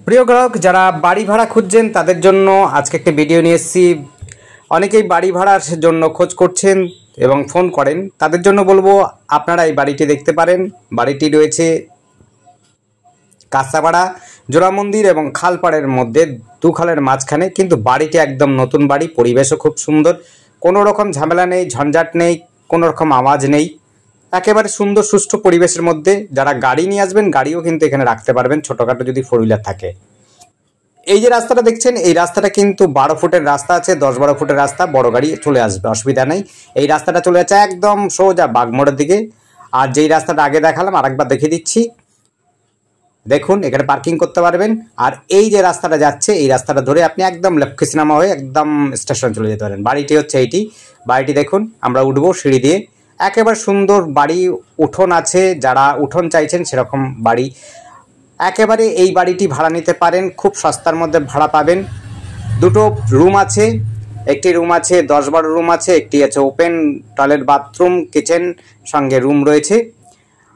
প্রিয় গ্রাহক যারা বাড়ি ভাড়া খুঁজছেন তাদের জন্য আজকে একটা ভিডিও নিয়ে এসেছি। অনেকেই বাড়ি ভাড়ার জন্য খোঁজ করছেন এবং ফোন করেন, তাদের জন্য বলবো আপনারা এই বাড়িটি দেখতে পারেন। বাড়িটি রয়েছে কাঁচাপাড়া জোড়া মন্দির এবং খালপাড়ের মধ্যে, দু খালের মাঝখানে। কিন্তু বাড়িটি একদম নতুন বাড়ি, পরিবেশও খুব সুন্দর, কোনো রকম ঝামেলা নেই, ঝঞ্ঝাট নেই, কোনো রকম আওয়াজ নেই, একেবারে সুন্দর সুষ্ঠু পরিবেশের মধ্যে। যারা গাড়ি নিয়ে আসবেন গাড়িও কিন্তু এখানে রাখতে পারবেন, ছোটোখাটো যদি 4 হুইলার থাকে। এই যে রাস্তাটা দেখছেন, এই রাস্তাটা কিন্তু 12 ফুটের রাস্তা আছে, 10-12 ফুটের রাস্তা, বড় গাড়ি চলে আসবে, অসুবিধা নেই। এই রাস্তাটা চলে যাচ্ছে একদম সোজা বাগমোড়ের দিকে। আর যেই রাস্তাটা আগে দেখালাম আরেকবার দেখিয়ে দিচ্ছি, দেখুন এখানে পার্কিং করতে পারবেন। আর এই যে রাস্তাটা যাচ্ছে, এই রাস্তাটা ধরে আপনি একদম লক্ষ্মী সিনেমা হয়ে একদম স্টেশন চলে যেতে পারেন। বাড়িটি হচ্ছে এইটি। বাড়িটি দেখুন, আমরা উঠবো সিঁড়ি দিয়ে, একেবারে সুন্দর বাড়ি, উঠোন আছে, যারা উঠোন চাইছেন সেরকম বাড়ি। একেবারে এই বাড়িটি ভাড়া নিতে পারেন, খুব সস্তার মধ্যে ভাড়া পাবেন। দুটো রুম আছে, একটি রুম আছে 10-12 রুম আছে, একটি আছে ওপেন টয়লেট, বাথরুম, কিচেন, সঙ্গে রুম রয়েছে।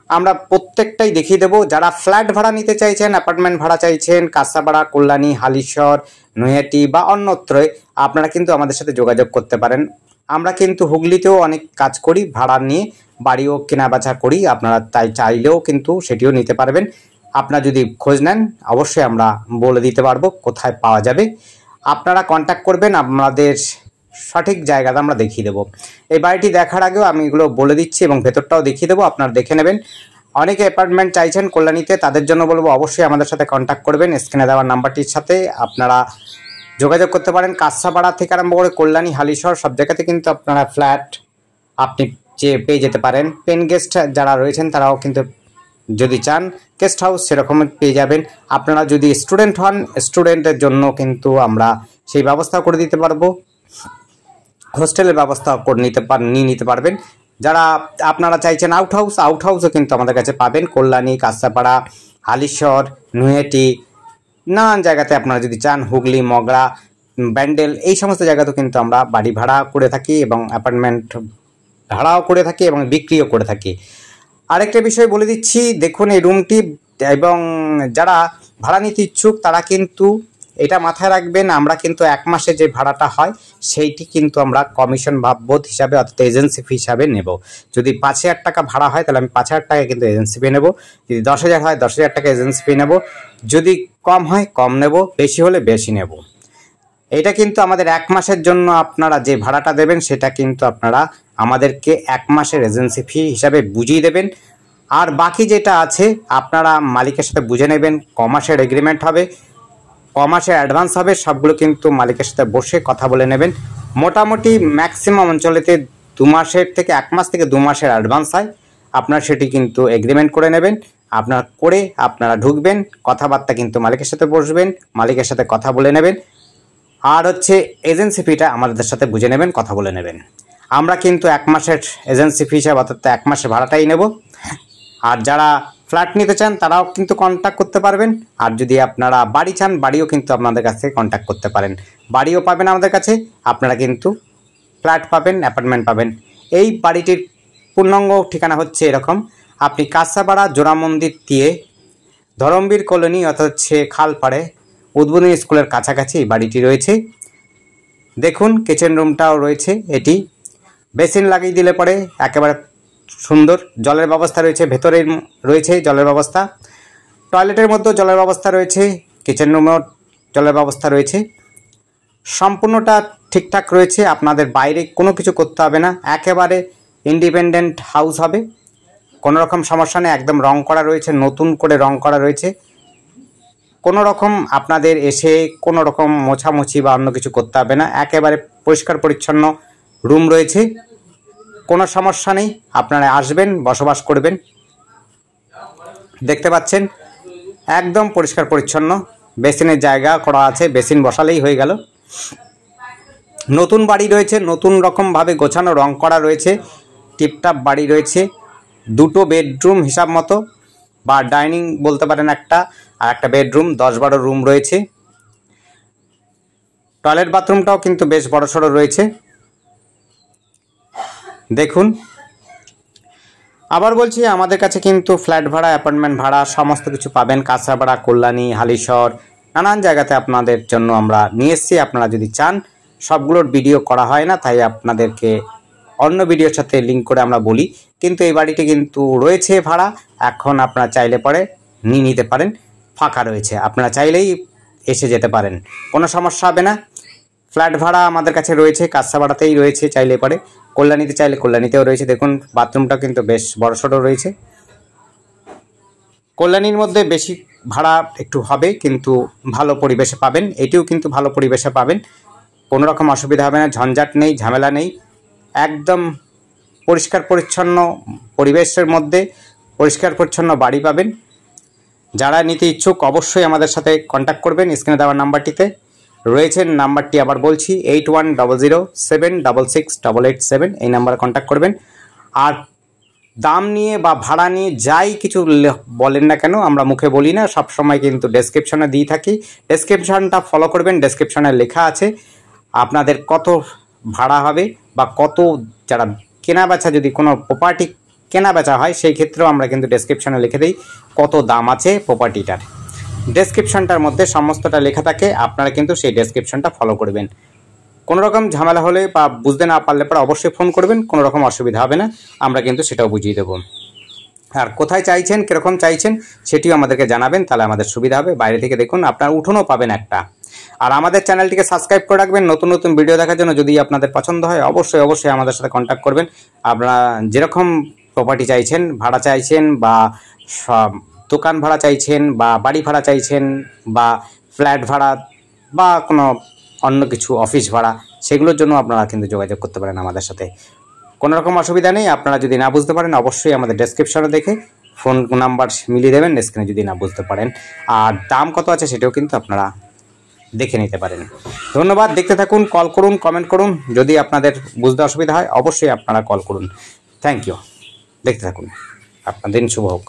আমরা প্রত্যেকটাই দেখিয়ে দেবো। যারা ফ্ল্যাট ভাড়া নিতে চাইছেন, অ্যাপার্টমেন্ট ভাড়া চাইছেন, কাঁচাপাড়া, কল্যাণী, হালিশহর, নৈহাটি বা অন্যত্রই, আপনারা কিন্তু আমাদের সাথে যোগাযোগ করতে পারেন। আমরা কিন্তু হুগলিতেও অনেক কাজ করি, ভাড়া নিয়ে বাড়িও কেনাবেচা করি। আপনারা তাই চাইলেও কিন্তু সেটিও নিতে পারবেন। আপনারা যদি খোঁজ নেন অবশ্যই আমরা বলে দিতে পারবো কোথায় পাওয়া যাবে। আপনারা কন্ট্যাক্ট করবেন, আপনাদের সঠিক জায়গাটা আমরা দেখিয়ে দেবো। এই বাড়িটি দেখার আগেও আমি এগুলো বলে দিচ্ছি এবং ভেতরটাও দেখিয়ে দেবো, আপনারা দেখে নেবেন। অনেকে অ্যাপার্টমেন্ট চাইছেন কল্যাণীতে, তাদের জন্য বলবো অবশ্যই আমাদের সাথে কন্ট্যাক্ট করবেন। স্ক্রিনে দেওয়ার নাম্বারটির সাথে আপনারা যোগাযোগ করতে পারেন। কাঁচাপাড়া থেকে আরম্ভ করে কল্যাণী, হালিশহর সব জায়গাতে কিন্তু আপনারা ফ্ল্যাট আপনি পেয়ে যেতে পারেন। পেন গেস্ট যারা রয়েছেন তারাও কিন্তু যদি চান গেস্ট হাউস সেরকম পেয়ে যাবেন। আপনারা যদি স্টুডেন্ট হন, স্টুডেন্টের জন্য কিন্তু আমরা সেই ব্যবস্থা করে দিতে পারবো, হোস্টেলের ব্যবস্থা করে নিতে পারবেন। যারা আপনারা চাইছেন আউট হাউসও কিন্তু আমাদের কাছে পাবেন। কল্যাণী, কাঁচাপাড়া, হালিশহর, নৈহাটি, নানান জায়গাতে আপনারা যদি চান, হুগলি, মগরা, ব্যান্ডেল, এই সমস্ত জায়গাতেও কিন্তু আমরা বাড়ি ভাড়া করে থাকি এবং অ্যাপার্টমেন্ট ভাড়াও করে থাকি এবং বিক্রিও করে থাকি। আরেকটা বিষয় বলে দিচ্ছি, দেখুন এই রুমটি, এবং যারা ভাড়া নিতে ইচ্ছুক তারা কিন্তু এটা মাথায় রাখবেন, আমরা কিন্তু 1 মাসে যে ভাড়াটা হয় সেইটি কিন্তু আমরা কমিশন বাবদ হিসাবে অর্থাৎ এজেন্সি ফি হিসাবে নেব। যদি 5,000 টাকা ভাড়া হয় তাহলে আমি 5,000 টাকা কিন্তু এজেন্সি ফি নেব। যদি 10,000 হয় 10,000 টাকা এজেন্সি ফি নেব। যদি কম হয় কম নেব, বেশি হলে বেশি নেব। এটা কিন্তু আমাদের 1 মাসের জন্য আপনারা যে ভাড়াটা দেবেন সেটা কিন্তু আপনারা আমাদেরকে 1 মাসের এজেন্সি ফি হিসাবে বুঝিয়ে দেবেন। আর বাকি যেটা আছে আপনারা মালিকের সাথে বুঝে নেবেন। ক মাসের এগ্রিমেন্ট হবে, ক মাসের অ্যাডভান্স হবে, সবগুলো কিন্তু মালিকের সাথে বসে কথা বলে নেবেন। মোটামুটি ম্যাক্সিমাম অঞ্চলেতে 2 মাসের থেকে 1 মাস থেকে 2 মাসের অ্যাডভান্স হয়। আপনারা সেটি কিন্তু এগ্রিমেন্ট করে নেবেন। আপনারা ঢুকবেন, কথাবার্তা কিন্তু মালিকের সাথে বসবেন, মালিকের সাথে কথা বলে নেবেন। আর হচ্ছে এজেন্সি ফিটা আমাদের সাথে বুঝে নেবেন, কথা বলে নেবেন। আমরা কিন্তু 1 মাসের এজেন্সি ফি হিসাবে অর্থাৎ 1 মাসের ভাড়াটাই নেব। আর যারা ফ্ল্যাট নিতে চান তারাও কিন্তু কন্ট্যাক্ট করতে পারবেন। আর যদি আপনারা বাড়ি চান, বাড়িও কিন্তু আপনাদের কাছ থেকে কন্ট্যাক্ট করতে পারেন, বাড়িও পাবেন আমাদের কাছে। আপনারা কিন্তু ফ্ল্যাট পাবেন, অ্যাপার্টমেন্ট পাবেন। এই বাড়িটির পূর্ণাঙ্গ ঠিকানা হচ্ছে এরকম, আপনি কাঁচাপাড়া জোড়া মন্দির দিয়ে ধরমবীর কলোনি অর্থাৎ হচ্ছে খালপাড়ে উদ্বোধনী স্কুলের কাছাকাছি এই বাড়িটি রয়েছে। দেখুন কিচেন রুমটাও রয়েছে, এটি বেসিন লাগিয়ে দিলে পরে একেবারে সুন্দর। জলের ব্যবস্থা রয়েছে, ভেতরে রয়েছে জলের ব্যবস্থা, টয়লেটের মধ্যেও জলের ব্যবস্থা রয়েছে, কিচেন রুমেও জলের ব্যবস্থা রয়েছে। সম্পূর্ণটা ঠিকঠাক রয়েছে, আপনাদের বাইরে কোনো কিছু করতে হবে না, একেবারে ইন্ডিপেন্ডেন্ট হাউস হবে, কোনো রকম সমস্যা নেই। একদম রং করা রয়েছে, নতুন করে রং করা রয়েছে। কোনো রকম আপনাদের এসে কোনো রকম মোছামুছি বা অন্য কিছু করতে হবে না, একেবারে পরিষ্কার পরিচ্ছন্ন রুম রয়েছে, কোনো সমস্যা নেই। আপনারা আসবেন, বসবাস করবেন। দেখতে পাচ্ছেন একদম পরিষ্কার পরিচ্ছন্ন, বেসিনের জায়গা করা আছে, বেসিন বসালেই হয়ে গেল। নতুন বাড়ি রয়েছে, নতুন রকমভাবে গোছানো রং করা রয়েছে, টিপটাপ বাড়ি রয়েছে। 2টো বেডরুম হিসাব মতো বা ডাইনিং বলতে পারেন একটা, আর একটা বেডরুম, 10-12 রুম রয়েছে। টয়লেট বাথরুমটাও কিন্তু বেশ বড়সড় রয়েছে। দেখুন, আবার বলছি আমাদের কাছে কিন্তু ফ্ল্যাট ভাড়া, অ্যাপার্টমেন্ট ভাড়া সমস্ত কিছু পাবেন। কাঁচাপাড়া, কল্যাণী, হালিশহর, নানান জায়গাতে আপনাদের জন্য আমরা নিয়ে এসেছি। আপনারা যদি চান, সবগুলোর ভিডিও করা হয় না, তাই আপনাদেরকে অন্য ভিডিওর সাথে লিঙ্ক করে আমরা বলি। কিন্তু এই বাড়িটি কিন্তু রয়েছে ভাড়া, এখন আপনারা চাইলে পরে নিয়ে নিতে পারেন, ফাঁকা রয়েছে, আপনারা চাইলেই এসে যেতে পারেন, কোনো সমস্যা হবে না। ফ্ল্যাট ভাড়া আমাদের কাছে রয়েছে, কাঁচরাপাড়াতেই রয়েছে, চাইলে পরে কল্যাণীতে চাইলে কল্যাণীতেও রয়েছে। দেখুন বাথরুমটা কিন্তু বেশ বড়সড় রয়েছে। কল্যাণীর মধ্যে বেশি ভাড়া একটু হবে, কিন্তু ভালো পরিবেশে পাবেন। এটিও কিন্তু ভালো পরিবেশে পাবেন, কোনো রকম অসুবিধা হবে না, ঝঞ্ঝাট নেই, ঝামেলা নেই, একদম পরিষ্কার পরিচ্ছন্ন পরিবেশের মধ্যে পরিষ্কার পরিচ্ছন্ন বাড়ি পাবেন। যারা নিতে ইচ্ছুক অবশ্যই আমাদের সাথে কন্ট্যাক্ট করবেন। স্ক্রিনে দেওয়া নাম্বারটিতে রয়েছে, নাম্বারটি আবার বলছি 8100766887, এই নাম্বারে কন্ট্যাক্ট করবেন। আর দাম নিয়ে বা ভাড়া নিয়ে যাই কিছু বলেন না কেন, আমরা মুখে বলি না, সব সময় কিন্তু ডেসক্রিপশনে দিয়ে থাকি। ডেসক্রিপশনটা ফলো করবেন, ডেসক্রিপশনে লেখা আছে আপনাদের কত ভাড়া হবে বা কত, যারা কেনা বেচা, যদি কোনো প্রপার্টি কেনা বেচা হয় সেই ক্ষেত্রেও আমরা কিন্তু ডেসক্রিপশনে লিখে দিই কত দাম আছে প্রপার্টিটার। ডেসক্রিপশনটার মধ্যে সমস্তটা লেখা থাকে, আপনারা কিন্তু সেই ডেসক্রিপশনটা ফলো করবেন। কোনো রকম ঝামেলা হলে বা বুঝতে না পারলে পরে অবশ্যই ফোন করবেন, কোনো রকম অসুবিধা হবে না, আমরা কিন্তু সেটাও বুঝিয়ে দেবো। আর কোথায় চাইছেন, কীরকম চাইছেন সেটিও আমাদেরকে জানাবেন, তাহলে আমাদের সুবিধা হবে। বাইরে থেকে দেখুন, আপনার উঠোনও পাবেন একটা। আর আমাদের চ্যানেলটিকে সাবস্ক্রাইব করে রাখবেন নতুন নতুন ভিডিও দেখার জন্য। যদি আপনাদের পছন্দ হয় অবশ্যই অবশ্যই আমাদের সাথে কন্ট্যাক্ট করবেন। আপনারা যেরকম প্রপার্টি চাইছেন, ভাড়া চাইছেন, বা দোকান ভাড়া চাইছেন, বা বাড়ি ভাড়া চাইছেন, বা ফ্ল্যাট ভাড়া, বা কোনো অন্য কিছু অফিস ভাড়া, সেগুলোর জন্য আপনারা কিন্তু যোগাযোগ করতে পারেন আমাদের সাথে, কোনো রকম অসুবিধা নেই। আপনারা যদি না বুঝতে পারেন অবশ্যই আমাদের ডেসক্রিপশনে দেখে ফোন নাম্বার মিলিয়ে দেবেন স্ক্রিনে, যদি না বুঝতে পারেন। আর দাম কত আছে সেটাও কিন্তু আপনারা দেখে নিতে পারেন। ধন্যবাদ, দেখতে থাকুন, কল করুন, কমেন্ট করুন। যদি আপনাদের বুঝতে অসুবিধা হয় অবশ্যই আপনারা কল করুন। থ্যাংক ইউ, দেখতে থাকুন, আপনার দিন শুভ হোক।